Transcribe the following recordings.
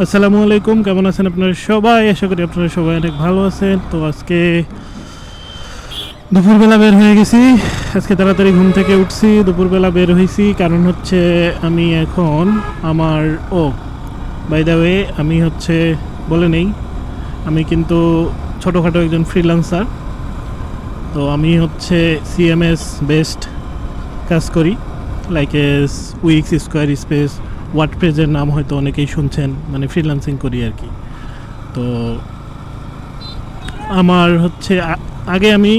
আসসালামু আলাইকুম, কেমন আছেন আপনারা সবাই? আশা করি আপনারা সবাই অনেক ভালো আছেন। তো আজকে দুপুরবেলা বের হয়ে গেছি। আজকে তাড়াতাড়ি ঘুম থেকে উঠছি, দুপুরবেলা বের হয়েছি। কারণ হচ্ছে আমি এখন আমার বাই দ্য ওয়ে আমি হচ্ছে বলে নেই, আমি কিন্তু ছোটোখাটো একজন ফ্রিল্যান্সার। তো আমি হচ্ছে সিএমএস বেসড কাজ করি, like as Wix, squarespace, ওয়ার্ডপ্রেসের নাম হয়তো অনেকেই শুনছেন, মানে ফ্রিল্যান্সিং করি আর কি। তো আমার হচ্ছে আগে আমি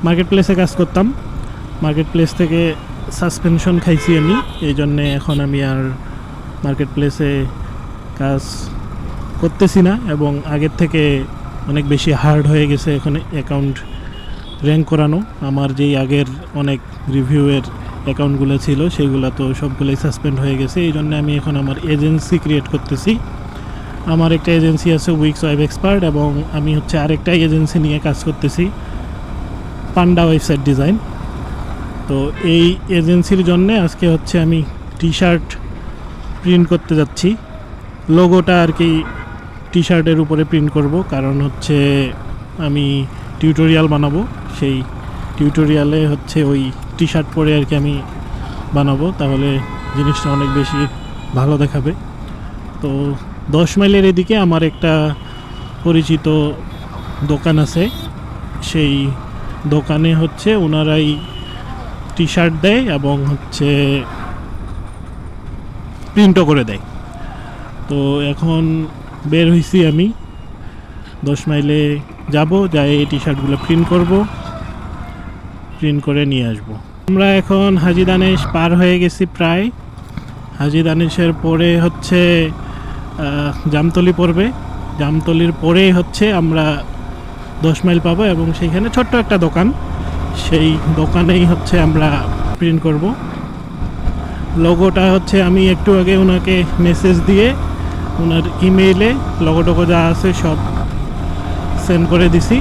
মার্কেট প্লেসে কাজ করতাম, মার্কেট প্লেস থেকে সাসপেনশন খাইছি আমি, এই জন্যে এখন আমি আর মার্কেট প্লেসে কাজ করতেছি না, এবং আগের থেকে অনেক বেশি হার্ড হয়ে গেছে এখন অ্যাকাউন্ট র্যাঙ্ক করানো। আমার যেই আগের অনেক রিভিউয়ের অ্যাকাউন্টগুলো ছিল সেগুলো তো সবগুলোই সাসপেন্ড হয়ে গেছে। এই জন্য আমি এখন আমার এজেন্সি ক্রিয়েট করতেছি। আমার একটা এজেন্সি আছে উইক্স ওয়েব এক্সপার্ট, এবং আমি হচ্ছে আরেকটা এজেন্সি নিয়ে কাজ করতেছি, পান্ডা ওয়েবসাইট ডিজাইন। তো এই এজেন্সির জন্যে আজকে হচ্ছে আমি টি শার্ট প্রিন্ট করতে যাচ্ছি। লোগোটা আর কি টি শার্টের উপরে প্রিন্ট করব, কারণ হচ্ছে আমি টিউটোরিয়াল বানাবো। সেই টিউটোরিয়ালে হচ্ছে ওই টি শার্ট পরে আর কি আমি বানাবো, তাহলে জিনিসটা অনেক বেশি ভালো দেখাবে। তো 10 মাইলের এদিকে আমার একটা পরিচিত দোকান আছে, সেই দোকানে হচ্ছে ওনারাই টি শার্ট দেয় এবং হচ্ছে প্রিন্টও করে দেয়। তো এখন বের হয়েছি আমি 10 মাইলে যাব, যাই এই টি শার্টগুলো প্রিন্ট করব, প্রিন্ট করে নিয়ে আসব। আমরা এখন হাজী দানেশ পার হয়ে গেছি প্রায়। হাজী দানেশের পরে হচ্ছে জামতলি পড়বে, জামতলির পরে হচ্ছে আমরা 10 মাইল পাবো, এবং সেইখানে ছোট্ট একটা দোকান, সেই দোকানেই হচ্ছে আমরা প্রিন্ট করব। লোগোটা হচ্ছে আমি একটু আগে ওনাকে মেসেজ দিয়ে ওনার ইমেইলে লোগো টোগো যা আছে সব সেন্ড করে দিছি।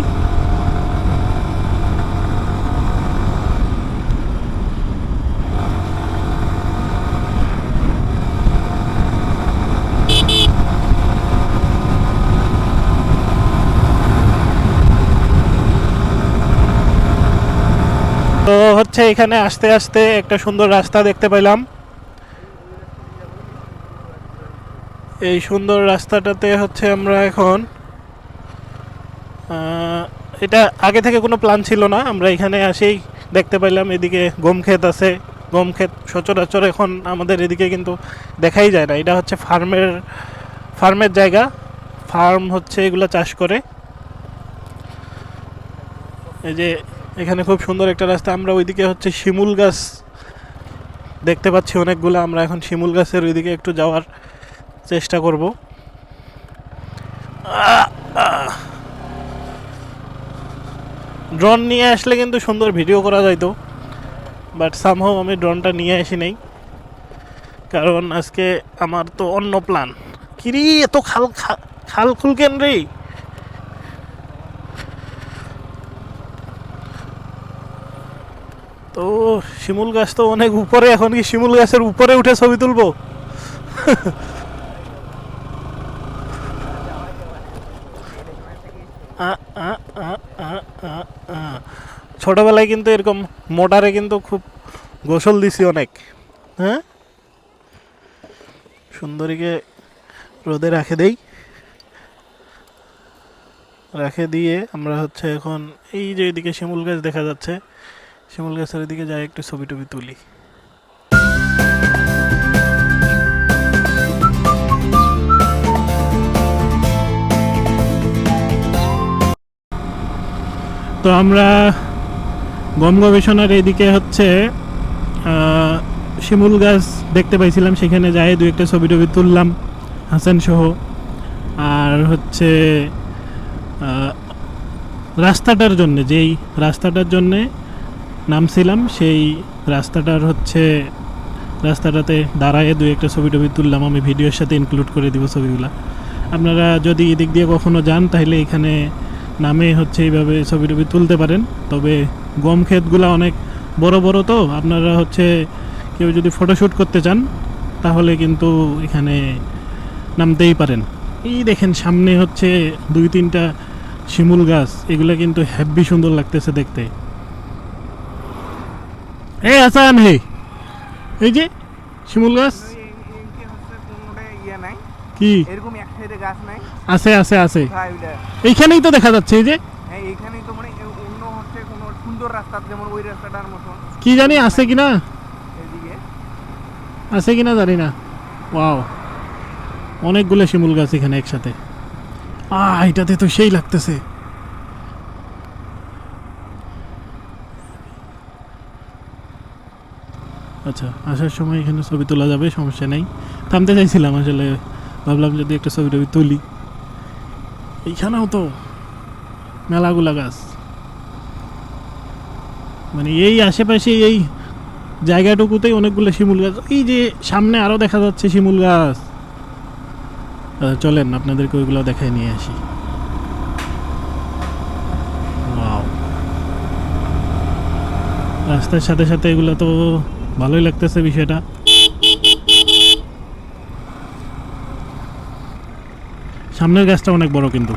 তো হচ্ছে এখানে আস্তে আস্তে একটা সুন্দর রাস্তা দেখতে পেলাম। এই সুন্দর রাস্তাটাতে হচ্ছে আমরা এখন, এটা আগে থেকে কোনো প্ল্যান ছিল না, আমরা এখানে আসেই দেখতে পাইলাম এদিকে গম ক্ষেত আছে। গম ক্ষেত সচরাচর এখন আমাদের এদিকে কিন্তু দেখাই যায় না। এটা হচ্ছে ফার্মের জায়গা, ফার্ম হচ্ছে এগুলো চাষ করে। এই যে এখানে খুব সুন্দর একটা রাস্তা, আমরা ওইদিকে হচ্ছে শিমুল গাছ দেখতে পাচ্ছি অনেকগুলো। আমরা এখন শিমুল গাছের ওইদিকে একটু যাওয়ার চেষ্টা করব। ড্রোন নিয়ে আসলে কিন্তু সুন্দর ভিডিও করা যাইতো, বাট সামহাও আমি ড্রোনটা নিয়ে আসি নাই, কারণ আজকে আমার তো অন্য প্ল্যান। কিরি এত খাল খুল কেন রে? তো শিমুল গাছ তো অনেক উপরে, এখন কি শিমুল গাছের উপরে উঠে ছবি তুলবো? ছোটবেলায় কিন্তু এরকম মোটারে কিন্তু খুব গোসল দিছি অনেক। হ্যাঁ, সুন্দরীকে রোদে রেখে দিয়ে আমরা হচ্ছে এখন এই যে এদিকে শিমুল গাছ দেখা যাচ্ছে, শিমুল গাছের এদিকে যাই একটু ছবি টবি তুলি। তো আমরা গম গবেষণার এদিকে হচ্ছে শিমুল গাছ দেখতে পাইছিলাম, সেখানে যাই দু একটা ছবি টবি তুললাম হাসান সহ। আর হচ্ছে রাস্তাটার জন্যে, যেই রাস্তাটার জন্যে নামছিলাম, সেই রাস্তাটাতে দাঁড়ায় দু একটা ছবি টবি তুললাম। আমি ভিডিওর সাথে ইনক্লুড করে দিব ছবিগুলো। আপনারা যদি এদিক দিয়ে কখনো যান তাহলে এখানে নামে হচ্ছে এইভাবে ছবি টবি তুলতে পারেন। তবে গম ক্ষেতগুলো অনেক বড় বড়, তো আপনারা হচ্ছে কেউ যদি ফটোশ্যুট করতে চান তাহলে কিন্তু এখানে নামতেই পারেন। এই দেখেন সামনে হচ্ছে 2-3টা শিমুল গাছ, এগুলা কিন্তু হেব্বি সুন্দর লাগতেছে দেখতে। এই আসান হে, এই যে শিমুল গাছ এনকে হচ্ছে কোনোটা ইয়ে নাই, কি এরকম এক সাইডে গাছ নাই। আছে আছে আছে, কোথায় ওইটা? এইখানেই তো দেখা যাচ্ছে। এই যে হ্যাঁ এইখানেই তো, মানে অন্য হচ্ছে কোনো সুন্দর রাস্তা যেমন ওই রাস্তাটার মতন কি জানি আছে কিনা, এদিকে। আছে কিনা জানি না। ওয়াও, অনেকগুলো শিমুল গাছ এখানে একসাথে। এটাতে তো সেই লাগতেছে। আচ্ছা, আসার সময় এখানে ছবি তোলা যাবে, সমস্যা নেই। থামতে চাইছিলাম আসলে, ভাবলাম যদি একটা ছবি টবি তুলি। এইখানেও তো মেলাগুলা গাছ, মানে এই আশেপাশে এই জায়গাটুকুতেই অনেকগুলো শিমুল গাছ। এই যে সামনে আরো দেখা যাচ্ছে শিমুল গাছ। চলেন আপনাদেরকে ওইগুলো দেখায় নিয়ে আসি। ওয়াও, রাস্তার সাথে সাথে এগুলো তো ভালোই লাগতেছে বিষয়টা। সামনের গাছটা অনেক বড় কিন্তু।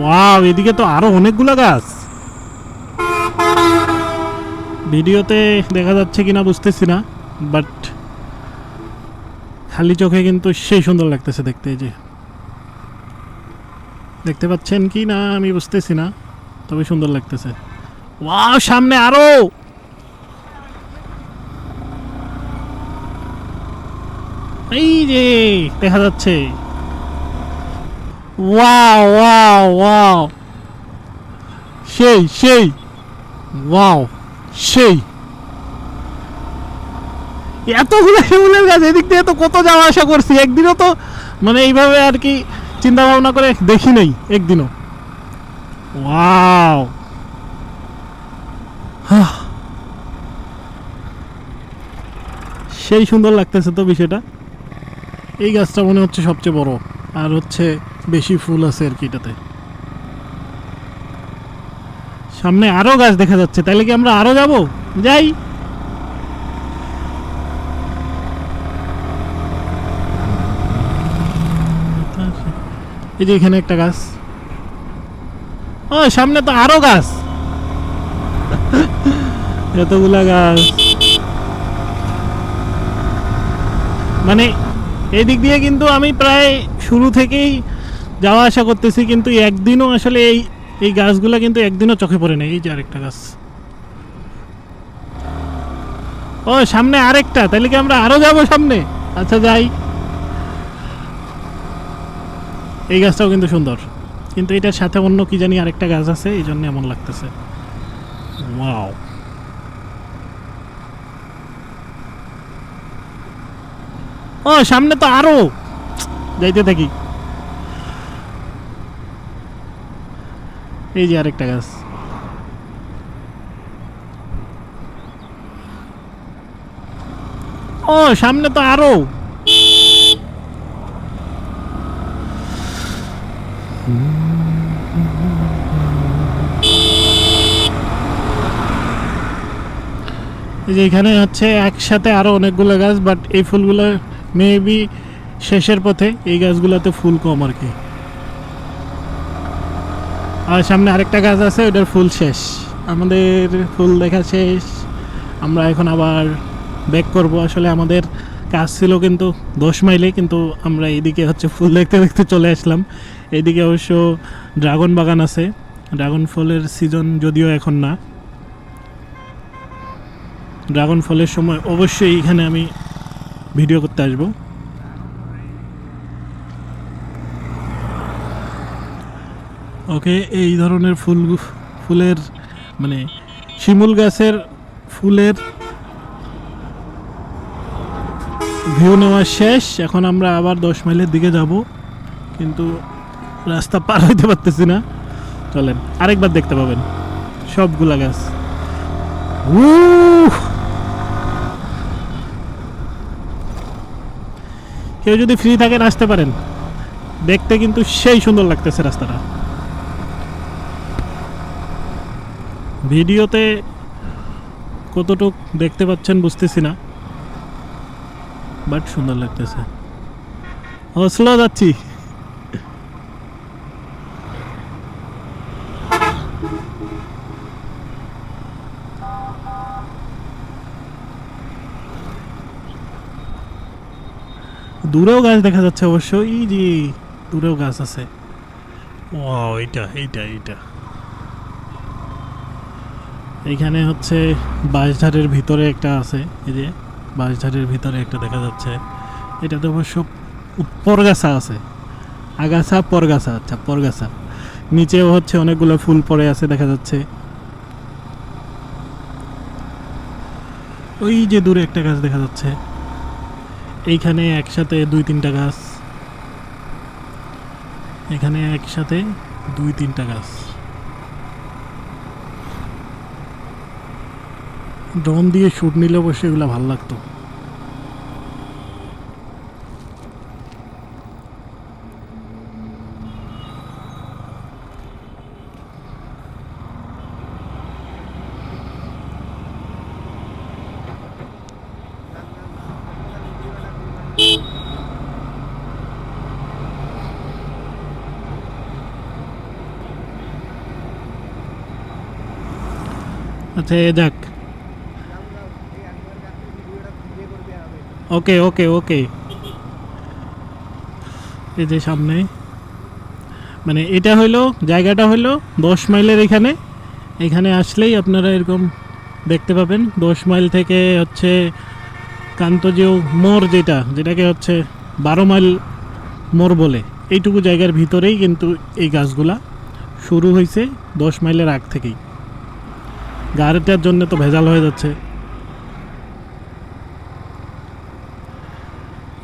ওয়াও, এদিকে তো আরো অনেকগুলো গাছ। ভিডিওতে দেখা যাচ্ছে কিনা বুঝতেছি না, বাট খালি চোখে কিন্তু সেই সুন্দর লাগতেছে দেখতে। এই যে দেখতে পাচ্ছেন কি না আমি বুঝতেছি না, তবে সুন্দর লাগতেছে। ওয়াও, সামনে আরো। এই যে দেখা যাচ্ছে। ওয়াও ওয়াও ওয়াও, সেই সেই, ওয়াও সেই। এতগুলো শিমুলের গাছ, এদিক দিয়ে তো কত যাওয়া আসা করছি, একদিনও তো মানে এইভাবে আর কি চিন্তা ভাবনা করে দেখি নাই একদিনও। ওয়াও, সেই সুন্দর লাগতেছে তো বিষয়টা। এই গাছটা মনে হচ্ছে সবচেয়ে বড়, আর হচ্ছে বেশি ফুল আছে আর কি এটাতে। সামনে আরো গাছ দেখা যাচ্ছে, তাইলে কি আমরা আরো যাব? যাই। এই যে এখানে একটা গাছ। ও, সামনে তো আরো গাছ, এতগুলা গাছ। মানে এই দিক দিয়ে কিন্তু আমি প্রায় শুরু থেকেই যাওয়া আসা করতেছি, কিন্তু একদিনও আসলে এই এই গাছগুলা কিন্তু একদিনও চোখে পড়ে না। এই যে আরেকটা গাছ। ও, সামনে আরেকটা, তাহলে কি আমরা আরো যাব সামনে? আচ্ছা যাই। এই গাছটাও কিন্তু সুন্দর, কিন্তু এটার সাথে অন্য কি জানি আরেকটা গাছ আছে, এই জন্য এমন লাগতেছে। ওয়াও, ও সামনে তো আরো, যাইতে থাকি। এই যে আরেকটা গাছ। ও সামনে তো আরো। এই যে এখানে হচ্ছে একসাথে আরো অনেকগুলো গাছ, বাট এই ফুলগুলো মেবি শেষের পথে, এই গাছগুলোতে ফুল কম আর কি। আর সামনে আরেকটা গাছ আছে, ওটার ফুল শেষ। আমাদের ফুল দেখা শেষ, আমরা এখন আবার ব্যাক করব। আসলে আমাদের কাজ ছিল কিন্তু 10 মাইলে, কিন্তু আমরা এইদিকে হচ্ছে ফুল দেখতে দেখতে চলে আসলাম। এইদিকে অবশ্য ড্রাগন বাগান আছে, ড্রাগন ফলের সিজন যদিও এখন না। ড্রাগন ফলের সময় অবশ্যই এখানে আমি ভিডিও করতে আসবো। ওকে, এই ধরনের ফুলের মানে শিমুল গাছের ফুলের ভিউ নেওয়া শেষ। এখন আমরা আবার 10 মাইলের দিকে যাব, কিন্তু রাস্তা পার হইতে পারতেছি না। চলেন, আরেকবার দেখতে পাবেন সবগুলা গাছ। কেউ যদি ফ্রি থাকেন আসতে পারেন, দেখতে কিন্তু সেই সুন্দর লাগতেছে রাস্তাটা। ভিডিওতে কতটুক দেখতে পাচ্ছেন বুঝতেছি না, বাট সুন্দর লাগতেছে। স্লো যাচ্ছি। দূরেও গাছ দেখা যাচ্ছে অবশ্য, এই যে দূরেও গাছ আছে। ও এইটা এইটা এইটা এইখানে হচ্ছে বাঁশঝাড়ের ভিতরে একটা আছে, এই যে বাঁশঝাড়ের ভিতরে একটা দেখা যাচ্ছে। এটাতে অবশ্য পরগাছা আছে, আগাছা পরগাছা, আচ্ছা পরগাছা। নিচেও হচ্ছে অনেকগুলো ফুল পড়ে আছে দেখা যাচ্ছে। ওই যে দূরে একটা গাছ দেখা যাচ্ছে। এইখানে একসাথে 2-3টা গাছ, এখানে একসাথে 2-3টা গাছ। ড্রোন দিয়ে শুট নিলে অবশ্যই এগুলো ভালো লাগতো। আচ্ছা এ যাক, ওকে ওকে ওকে। এই যে সামনে, মানে এটা হইলো জায়গাটা হইলো 10 মাইলের এখানে। এখানে আসলেই আপনারা এরকম দেখতে পাবেন। 10 মাইল থেকে হচ্ছে কান্তজিউ মোড়, যেটাকে হচ্ছে 12 মাইল মোড় বলে, এইটুকু জায়গার ভিতরেই কিন্তু এই গাছগুলা শুরু হয়েছে 10 মাইলের আগ থেকেই। গাড়িটার জন্য তো ভেজাল হয়ে যাচ্ছে।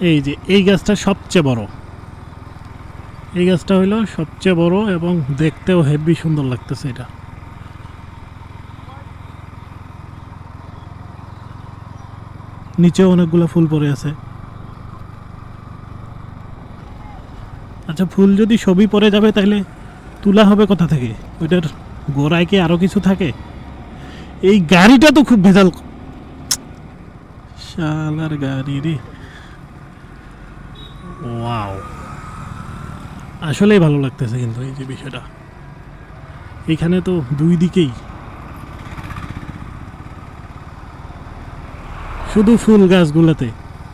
এই যে এই গাছটা সবচেয়ে বড়, এই গাছটা হইলো সবচেয়ে বড় এবং দেখতেও হেভি সুন্দর লাগতেছে। এটা নিচেও অনেকগুলো ফুল পড়ে আছে। আচ্ছা ফুল যদি সবই পড়ে যাবে তাহলে তুলা হবে কোথা থেকে? ওইটার গোড়ায় কি আরো কিছু থাকে? এই গাড়িটা তো খুব ভেজাল, শালার গাড়ি রে। ওয়াও, আসলেই ভালো লাগতেছে কিন্তু এই যে বিষয়টা। এখানে তো দুই দিকেই শুধু ফুল গাছগুলোতে,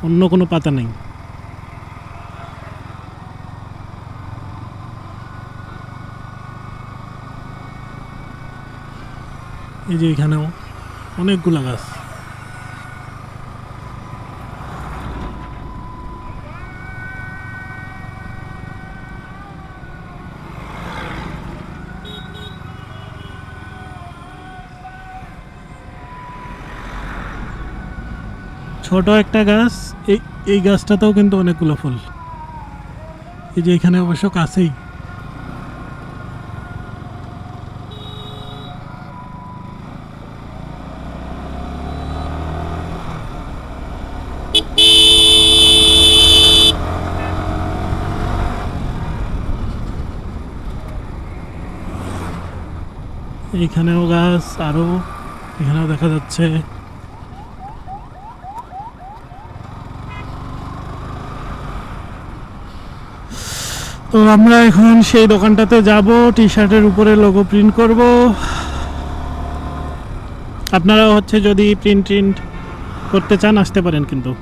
অন্য কোনো পাতা নেই। এই যে এখানেও অনেকগুলা গাছ। ছোট একটা গাছ, এই এই গাছটাতেও কিন্তু অনেকগুলো ফুল। এই যে এখানে অবশ্য কাছেই। এইখানেও গাছ, আরো এখানেও দেখা যাচ্ছে। তো আমরা এখন সেই দোকানটাতে যাব, টি শার্টের উপরে লোগো প্রিন্ট করব। আপনারাও হচ্ছে যদি প্রিন্ট করতে চান আসতে পারেন কিন্তু।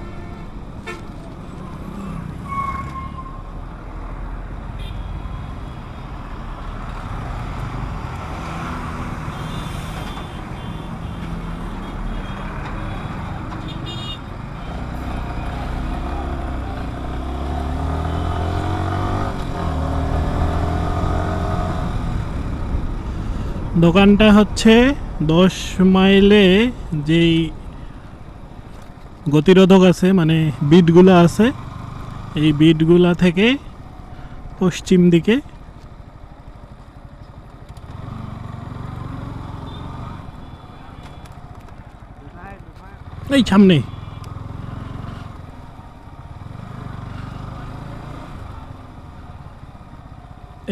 দোকানটা হচ্ছে 10 মাইলে যেই গতিরোধক আছে, মানে বিটগুলা আছে, এই বিটগুলা থেকে পশ্চিম দিকে। এই সামনে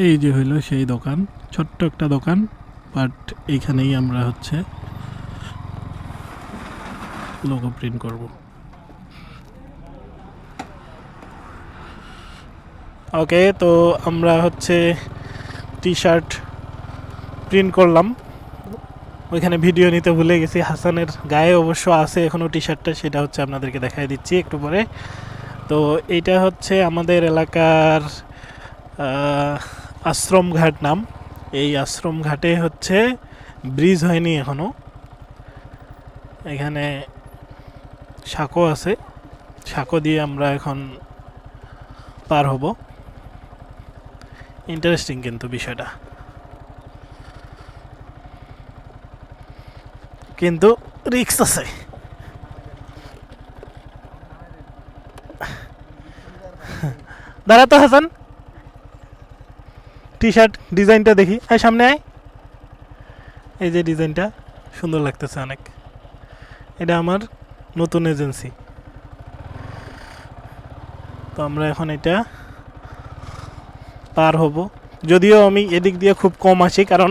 এই যে হইলো সেই দোকান, ছোট্ট একটা দোকান, বাট এইখানেই আমরা হচ্ছে লোগো প্রিন্ট করব। ওকে, তো আমরা হচ্ছে টি শার্ট প্রিন্ট করলাম। ওইখানে ভিডিও নিতে ভুলে গেছি, হাসানের গায়ে অবশ্য আছে এখনও টি শার্টটা, সেটা হচ্ছে আপনাদেরকে দেখাই দিচ্ছি একটু পরে। তো এইটা হচ্ছে আমাদের এলাকার আশ্রম ঘাট নাম। এই আশ্রম ঘাটে হচ্ছে ব্রিজ হয়নি এখনও, এখানে সাঁকো আছে, সাঁকো দিয়ে আমরা এখন পার হব। ইন্টারেস্টিং কিন্তু বিষয়টা, কিন্তু রিস্ক আছে। দাঁড়া তো হাসান, টি শার্ট ডিজাইনটা দেখি, আয় সামনে আয়। এই যে ডিজাইনটা সুন্দর লাগতেছে অনেক, এটা আমার নতুন এজেন্সি। তো আমরা এখন এটা পার হব, যদিও আমি এদিক দিয়ে খুব কম আসি, কারণ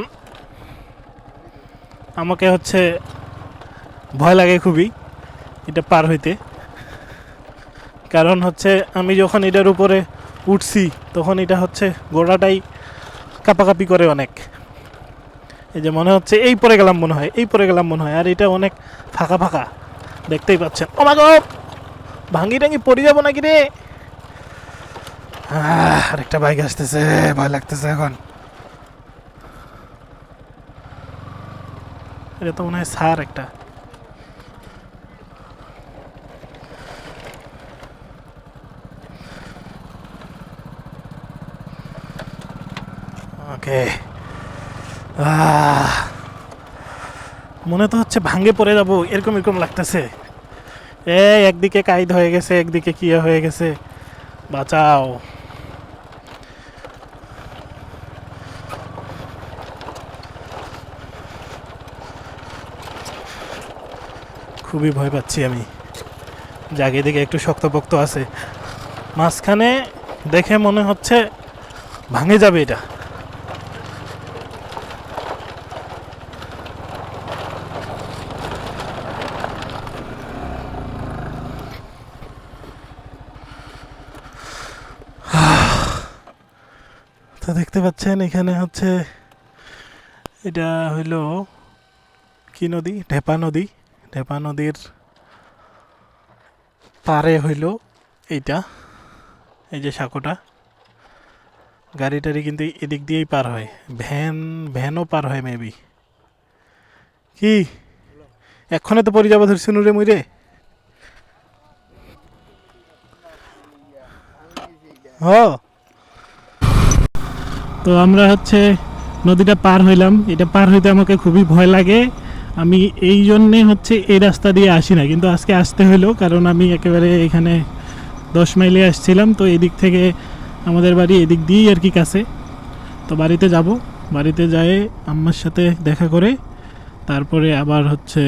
আমাকে হচ্ছে ভয় লাগে খুবই এটা পার হইতে। কারণ হচ্ছে আমি যখন এটার উপরে উঠছি তখন এটা হচ্ছে গোড়াটাই কাঁপাকাঁপি করে অনেক। এই যে মনে হচ্ছে এই পরে গেলাম মনে হয়, এই পরে গেলাম মনে হয়, আর এটা অনেক ফাঁকা ফাঁকা দেখতেই পাচ্ছেন। ও মা গো, ভাঙ্গি টাঙ্গি পড়ে যাবো নাকি রে। আরেকটা বাইক আসতেছে, ভয় লাগতেছে এখন। এটা তো মনে হয় সার একটা। ওকে, মনে তো হচ্ছে ভাঙ্গে পড়ে যাবো, এরকম এরকম লাগতেছে। একদিকে কাইদ হয়ে গেছে, একদিকে কি হয়ে গেছে, বাঁচাও। খুবই ভয় পাচ্ছি আমি, জাগে দিকে একটু শক্তপোক্ত আছে, মাঝখানে দেখে মনে হচ্ছে ভাঙে যাবে এটা। তো দেখতে পাচ্ছেন এখানে হচ্ছে এটা হইল কি নদী, ঢেপা নদী। ঢেপা নদীর পারে হইল এইটা, এই যে সাঁকোটা। গাড়ি টাড়ি কিন্তু এদিক দিয়েই পার হয়, ভ্যানও পার হয় মেবি। কি এক্ষণে তো পরি যাবো ধরছি নুরে মুইরে। হ, তো আমরা হচ্ছে নদীটা পার হইলাম। এটা পার হইতে আমাকে খুবই ভয় লাগে, আমি এই জন্যে হচ্ছে এই রাস্তা দিয়ে আসি না, কিন্তু আজকে আসতে হলো কারণ আমি একেবারে এখানে 10 মাইলে আসছিলাম। তো এদিক থেকে আমাদের বাড়ি এদিক দিয়েই আর কি কাছে। তো বাড়িতে যাব, বাড়িতে যেয়ে আম্মার সাথে দেখা করে তারপরে আবার হচ্ছে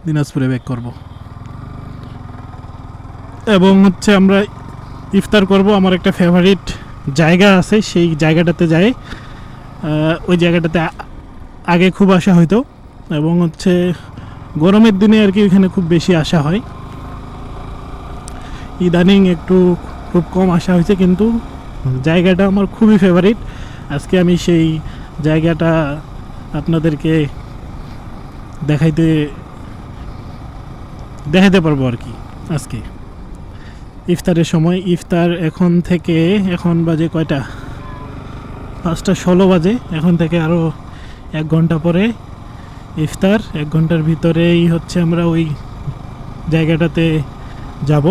দিনাজপুরে ব্যাক করব, এবং হচ্ছে আমরা ইফতার করব। আমার একটা ফেভারিট জায়গা আছে, সেই জায়গাটাতে যাই। ওই জায়গাটাতে আগে খুব আসা হইতো, এবং হচ্ছে গরমের দিনে আর কি ওইখানে খুব বেশি আসা হয়। ইদানিং একটু খুব কম আসা হয়েছে, কিন্তু জায়গাটা আমার খুবই ফেভারিট। আজকে আমি সেই জায়গাটা আপনাদেরকে দেখাইতে পারবো আর কি আজকে ইফতারের সময়। ইফতার এখন বাজে কয়টা, 5:16 বাজে। এখন থেকে আরও 1 ঘন্টা পরে ইফতার। 1 ঘন্টার ভিতরেই হচ্ছে আমরা ওই জায়গাটাতে যাব,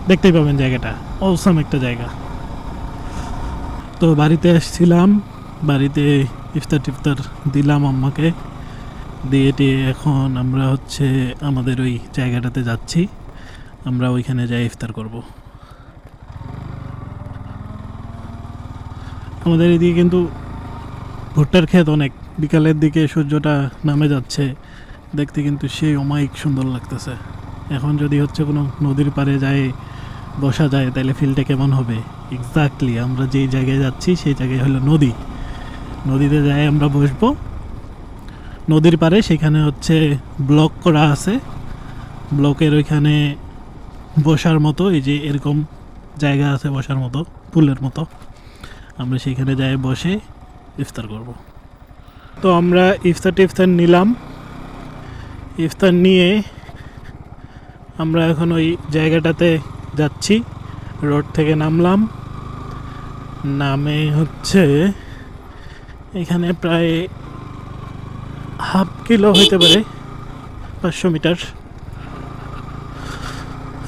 দেখতেই পাবেন জায়গাটা অসাম একটা জায়গা। তো বাড়িতে আসছিলাম, বাড়িতে ইফতার টিফতার দিলাম আম্মাকে, দিয়ে এখন আমরা হচ্ছে আমাদের ওই জায়গাটাতে যাচ্ছি। আমরা ওইখানে যাই ইফতার করব। আমাদের এদিকে কিন্তু ভুট্টার ক্ষেত অনেক, বিকালের দিকে সূর্যটা নামে যাচ্ছে, দেখতে কিন্তু সেই অমায়িক সুন্দর লাগতেছে। এখন যদি হচ্ছে কোনো নদীর পাড়ে যায় বসা যায় তাহলে ফিলটা কেমন হবে এক্স্যাক্টলি আমরা যেই জায়গায় যাচ্ছি সেই জায়গায় হলো নদী। নদীতে যাই আমরা বসবো। নদীর পাড়ে সেখানে হচ্ছে ব্লক করা আছে, ব্লকের ওইখানে বসার মতো এই যে এরকম জায়গা আছে বসার মতো, পুলের মতো। আমরা সেইখানে যাই বসে ইফতার করব। তো আমরা ইফতার নিলাম। ইফতার নিয়ে আমরা এখন ওই জায়গাটাতে যাচ্ছি। রোড থেকে নামলাম, নামে হচ্ছে এখানে প্রায় হাফ কিলো হইতে পারে, 500 মিটার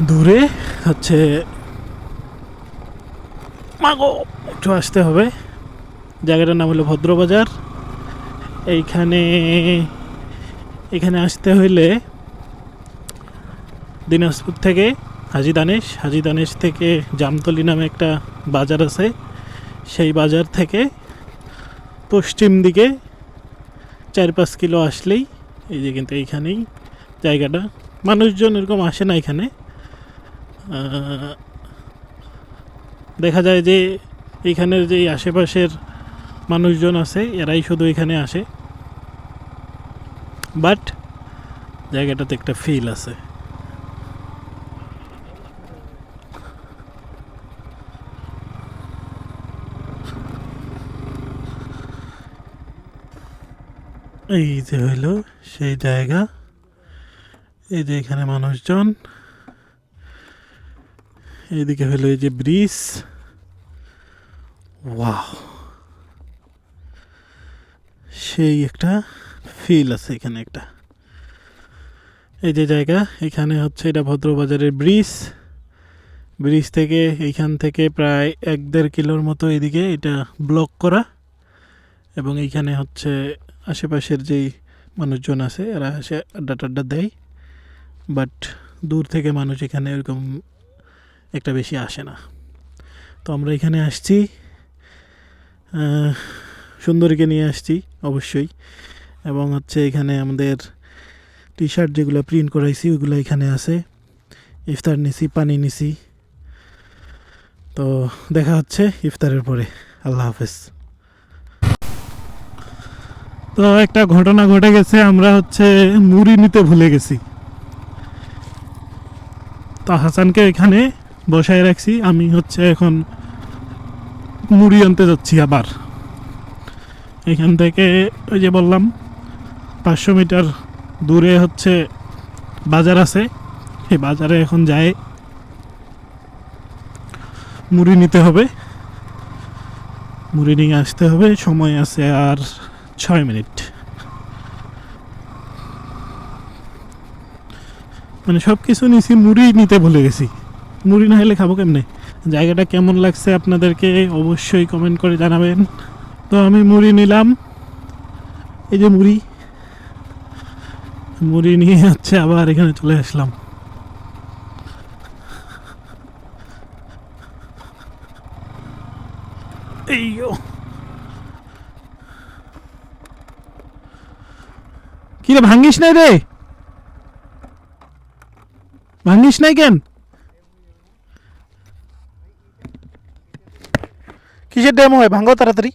দূরে হচ্ছে মাগো একটু আসতে হবে। জায়গাটার নাম হলো ভদ্রবাজার। এখানে আসতে হইলে দিনাজপুর থেকে হাজি দানেশ থেকে জামতলি নামে একটা বাজার আছে, সেই বাজার থেকে পশ্চিম দিকে 4-5 কিলো আসলেই এই যে কিন্তু এইখানেই জায়গাটা। মানুষজন এরকম আসে না এখানে। দেখা যায় যে এইখানের যে আশেপাশের মানুষজন আছে এরাই শুধু এখানে আসে, বাট জায়গাটাতে একটা ফিল আছে। এই যে হইলো সেই জায়গা। এই যে এখানে মানুষজন, এইদিকে হলো এই যে ব্রিজ। ওয়াও, সেই একটা ফিল আছে এখানে একটা। এই যে জায়গা, এখানে হচ্ছে এটা ভদ্রবাজারের ব্রিজ। ব্রিজ থেকে এইখান থেকে প্রায় 1-1.5 কিলোর মতো এদিকে এটা ব্লক করা, এবং এইখানে হচ্ছে আশেপাশের যেই মানুষজন আছে এরা এসে আড্ডা টাড্ডা দেয়, বাট দূর থেকে মানুষ এখানে এরকম একটা বেশি আসে না। তো আমরা এখানে আসছি, সুন্দরীকে নিয়ে আসছি অবশ্যই, এবং হচ্ছে এখানে আমাদের টি শার্ট যেগুলো প্রিন্ট করাইছি ওইগুলো এখানে আছে। ইফতার নিছি, পানি নিছি। তো দেখা হচ্ছে ইফতারের পরে। আল্লাহ হাফেজ। তো একটা ঘটনা ঘটে গেছে, আমরা হচ্ছে মুড়ি নিতে ভুলে গেছি। তো হাসানকে এখানে বসায় রাখছি, আমি হচ্ছে এখন মুড়ি আনতে যাচ্ছি আবার। এখান থেকে ওই যে বললাম 500 মিটার দূরে হচ্ছে বাজার আছে, এই বাজারে এখন যায় মুড়ি নিতে হবে, মুড়ি নিয়ে আসতে হবে। সময় আছে আর 6 মিনিট। মানে সব কিছু নিছি, মুড়ি নিতে ভুলে গেছি। মুড়ি না হলে খাবো কেমনে? জায়গাটা কেমন লাগছে আপনাদেরকে অবশ্যই কমেন্ট করে জানাবেন। তো আমি মুড়ি নিলাম, এই যে মুড়ি নিয়ে হচ্ছে আবার এখানে চলে আসলাম। কিরে ভাঙ্গিস নাই রে? ভাঙ্গিস নাই কেন? কিসের ডেমো হয়? ভাঙ্গো তাড়াতাড়ি।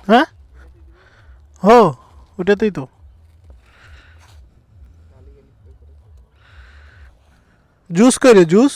হ্যাঁ, হো ওটাতেই তো। জুস করে জুস